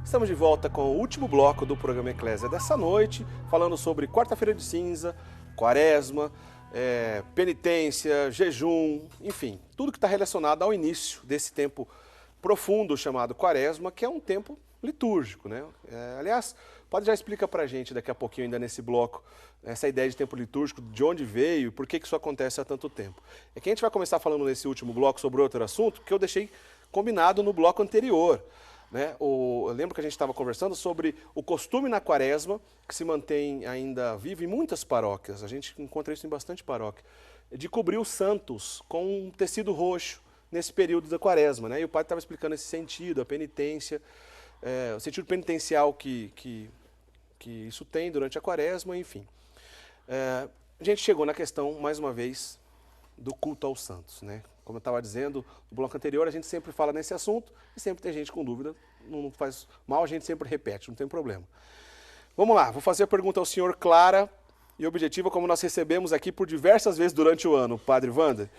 Estamos de volta com o último bloco do programa Eclésia dessa noite, falando sobre quarta-feira de cinza, quaresma, penitência, jejum, enfim, tudo que está relacionado ao início desse tempo profundo chamado quaresma, que é um tempo litúrgico, né? Aliás, o padre já explica para a gente daqui a pouquinho, ainda nesse bloco, essa ideia de tempo litúrgico, de onde veio e por que isso acontece há tanto tempo. É que a gente vai começar falando nesse último bloco sobre outro assunto, que eu deixei combinado no bloco anterior. Né? Eu lembro que a gente estava conversando sobre o costume na quaresma, que se mantém ainda vivo em muitas paróquias, a gente encontra isso em bastante paróquia, de cobrir os santos com um tecido roxo nesse período da quaresma. Né? E o padre estava explicando esse sentido, a penitência, o sentido penitencial que isso tem durante a quaresma, enfim. A gente chegou na questão, mais uma vez, do culto aos santos, né? Como eu estava dizendo no bloco anterior, a gente sempre fala nesse assunto e sempre tem gente com dúvida, não faz mal, a gente sempre repete, não tem problema. Vamos lá, vou fazer a pergunta ao senhor clara e objetiva, como nós recebemos aqui por diversas vezes durante o ano, Padre Wander.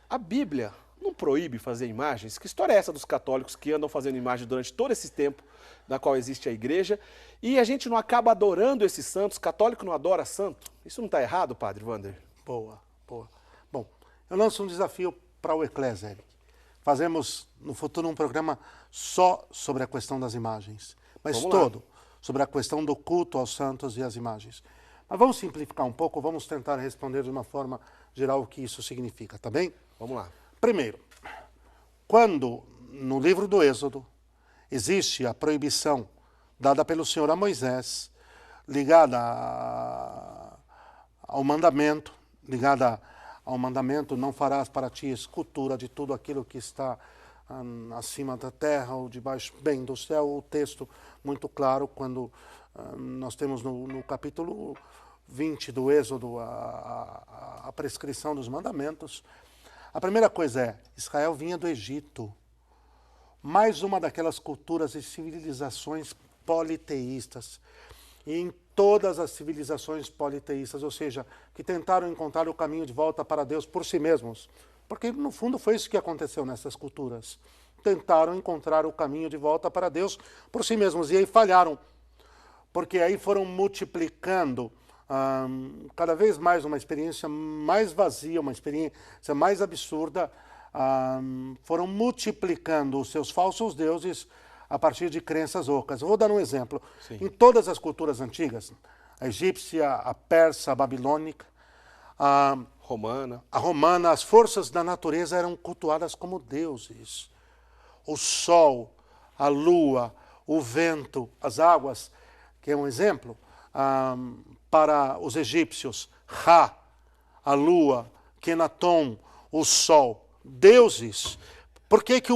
A Bíblia não proíbe fazer imagens? Que história é essa dos católicos que andam fazendo imagens durante todo esse tempo na qual existe a igreja e a gente não acaba adorando esses santos? Católico não adora santo? Isso não está errado, Padre Wander? Boa. Bom, eu lanço um desafio para o Eclésia, Eric. Fazemos no futuro um programa só sobre a questão das imagens, mas todo sobre a questão do culto aos santos e às imagens. Mas vamos simplificar um pouco, vamos tentar responder de uma forma geral o que isso significa, tá bem? Vamos lá. Primeiro, quando no livro do Êxodo existe a proibição dada pelo Senhor a Moisés, ligada ao mandamento, não farás para ti escultura de tudo aquilo que está acima da terra ou debaixo bem do céu. O texto muito claro quando nós temos no capítulo 20 do Êxodo a prescrição dos mandamentos. A primeira coisa é, Israel vinha do Egito, mais uma daquelas culturas e civilizações politeístas. E em todas as civilizações politeístas, ou seja, que tentaram encontrar o caminho de volta para Deus por si mesmos. Porque, no fundo, foi isso que aconteceu nessas culturas. Tentaram encontrar o caminho de volta para Deus por si mesmos, e aí falharam. Porque aí foram multiplicando cada vez mais uma experiência mais vazia, uma experiência mais absurda, foram multiplicando os seus falsos deuses a partir de crenças ocas. Eu vou dar um exemplo. Sim. Em todas as culturas antigas, a egípcia, a persa, a babilônica, a romana, as forças da natureza eram cultuadas como deuses. O sol, a lua, o vento, as águas, que é um exemplo, para os egípcios, Ra, a lua, Kenaton, o sol, deuses. Por que que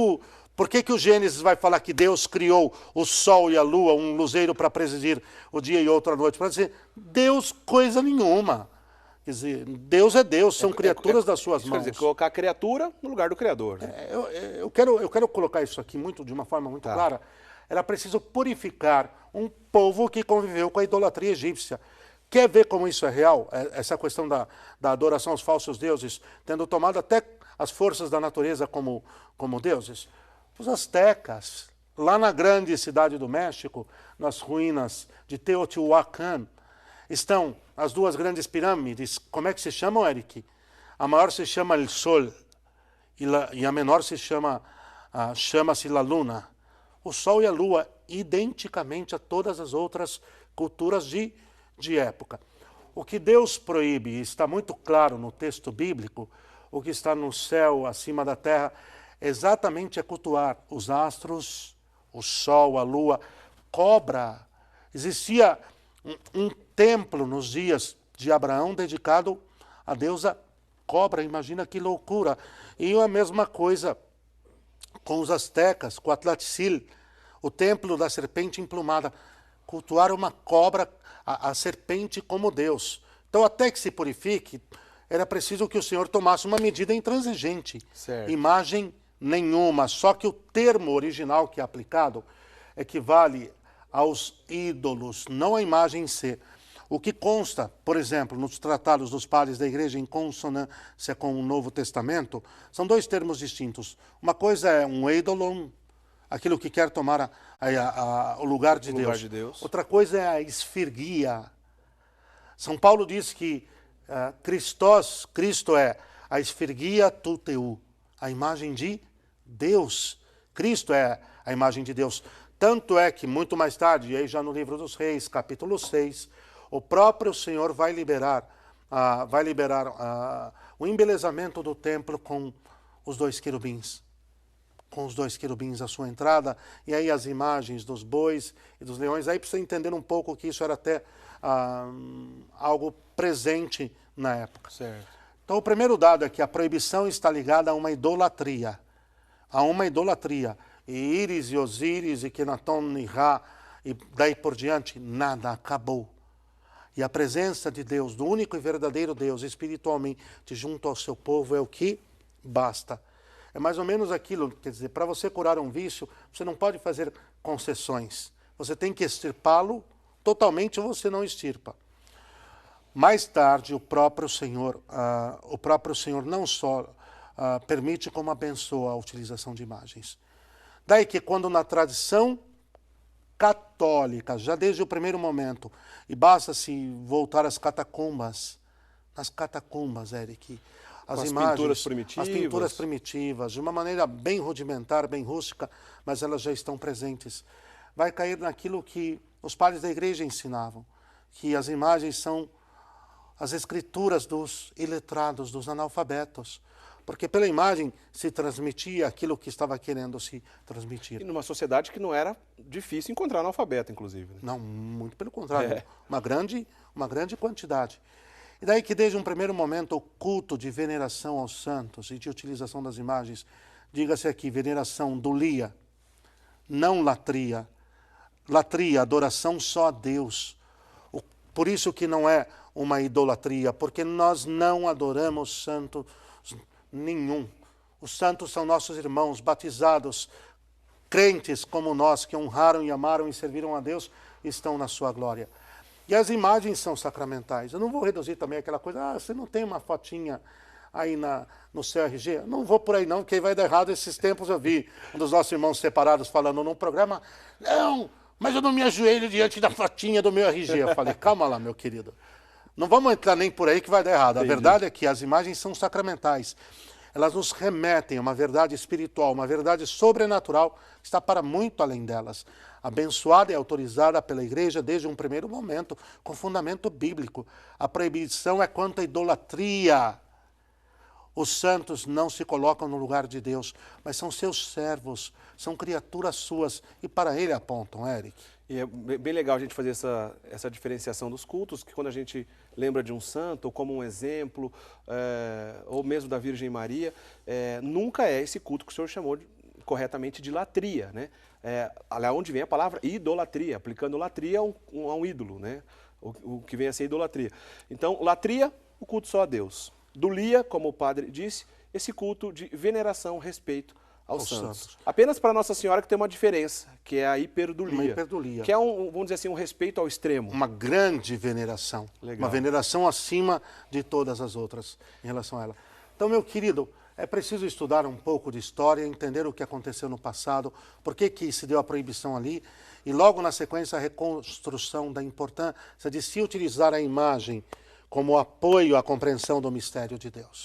o Gênesis vai falar que Deus criou o sol e a lua, um luzeiro para presidir o dia e outro à noite? Para dizer, Deus coisa nenhuma. Quer dizer, Deus é Deus, são criaturas das suas mãos. Quer dizer, colocar a criatura no lugar do Criador. Né? Eu quero colocar isso aqui de uma forma muito clara. Era preciso purificar um povo que conviveu com a idolatria egípcia. Quer ver como isso é real? Essa questão da adoração aos falsos deuses, tendo tomado até as forças da natureza como deuses? Os astecas, lá na grande cidade do México, nas ruínas de Teotihuacan, estão as duas grandes pirâmides. Como é que se chamam, Eric? A maior se chama El Sol e a menor chama-se La Luna. O Sol e a Lua, identicamente a todas as outras culturas de época. O que Deus proíbe, está muito claro no texto bíblico, o que está no céu, acima da terra, exatamente é cultuar os astros, o sol, a lua, cobra. Existia um templo nos dias de Abraão dedicado à deusa cobra, imagina que loucura. E a mesma coisa com os astecas, com Atlatzil, o templo da serpente emplumada, cultuar uma cobra, a serpente como Deus. Então, até que se purifique, era preciso que o Senhor tomasse uma medida intransigente. Certo. Imagem nenhuma, só que o termo original que é aplicado equivale aos ídolos, não à imagem em si. O que consta, por exemplo, nos tratados dos padres da igreja em consonância com o Novo Testamento, são dois termos distintos. Uma coisa é um eidolon, aquilo que quer tomar o lugar de Deus. Outra coisa é a esfirgia. São Paulo diz que Cristo é a esfirgia tu teu, a imagem de Deus. Cristo é a imagem de Deus. Tanto é que muito mais tarde, e aí já no livro dos Reis, capítulo 6, o próprio Senhor vai liberar o embelezamento do templo com os 2 querubins. Com os 2 querubins à sua entrada, e aí as imagens dos bois e dos leões. Aí precisa entender um pouco que isso era até algo presente na época. Certo. Então o primeiro dado é que a proibição está ligada a uma idolatria. A uma idolatria. E Íris e Osíris e Kenaton e Ra, e daí por diante, nada, acabou. E a presença de Deus, do único e verdadeiro Deus, espiritualmente junto ao seu povo, é o que basta. É mais ou menos aquilo, quer dizer, para você curar um vício, você não pode fazer concessões. Você tem que extirpá-lo totalmente ou você não extirpa. Mais tarde, o próprio Senhor não só permite como abençoa a utilização de imagens. Daí que quando na tradição católica, já desde o primeiro momento, e basta-se voltar às catacumbas, nas catacumbas, Eric, as imagens, as pinturas primitivas, de uma maneira bem rudimentar, bem rústica, mas elas já estão presentes. Vai cair naquilo que os padres da igreja ensinavam, que as imagens são as escrituras dos iletrados, dos analfabetos, porque pela imagem se transmitia aquilo que estava querendo se transmitir. E numa sociedade que não era difícil encontrar analfabeto, inclusive. Né? Não, muito pelo contrário, uma grande quantidade. E daí que desde um primeiro momento o culto de veneração aos santos e de utilização das imagens, diga-se aqui, veneração, dulia, não latria. Latria, adoração só a Deus. Por isso que não é uma idolatria, porque nós não adoramos santo nenhum. Os santos são nossos irmãos, batizados, crentes como nós, que honraram e amaram e serviram a Deus, estão na sua glória. E as imagens são sacramentais. Eu não vou reduzir também aquela coisa, você não tem uma fotinha aí no seu RG? Eu não vou por aí não, porque vai dar errado. Esses tempos eu vi um dos nossos irmãos separados falando num programa, não, mas eu não me ajoelho diante da fotinha do meu RG. Eu falei, calma lá, meu querido. Não vamos entrar nem por aí que vai dar errado. Entendi. A verdade é que as imagens são sacramentais. Elas nos remetem a uma verdade espiritual, uma verdade sobrenatural, que está para muito além delas. Abençoada e autorizada pela igreja desde um primeiro momento, com fundamento bíblico. A proibição é quanto à idolatria. Os santos não se colocam no lugar de Deus, mas são seus servos, são criaturas suas, e para ele apontam, Eric. E é bem legal a gente fazer essa diferenciação dos cultos, que quando a gente lembra de um santo, ou como um exemplo, ou mesmo da Virgem Maria, nunca é esse culto que o senhor chamou corretamente de latria, né? Onde vem a palavra idolatria, aplicando latria a um ídolo, né? O que vem a ser idolatria. Então, latria, o culto só a Deus. Dulia, como o padre disse, esse culto de veneração, respeito aos santos. Apenas para Nossa Senhora que tem uma diferença, que é a hiperdulia. Uma hiperdulia. Que é, vamos dizer assim, um respeito ao extremo. Uma grande veneração. Legal. Uma veneração acima de todas as outras em relação a ela. Então, meu querido, é preciso estudar um pouco de história, entender o que aconteceu no passado, por que se deu a proibição ali, e logo na sequência a reconstrução da importância de se utilizar a imagem como apoio à compreensão do mistério de Deus.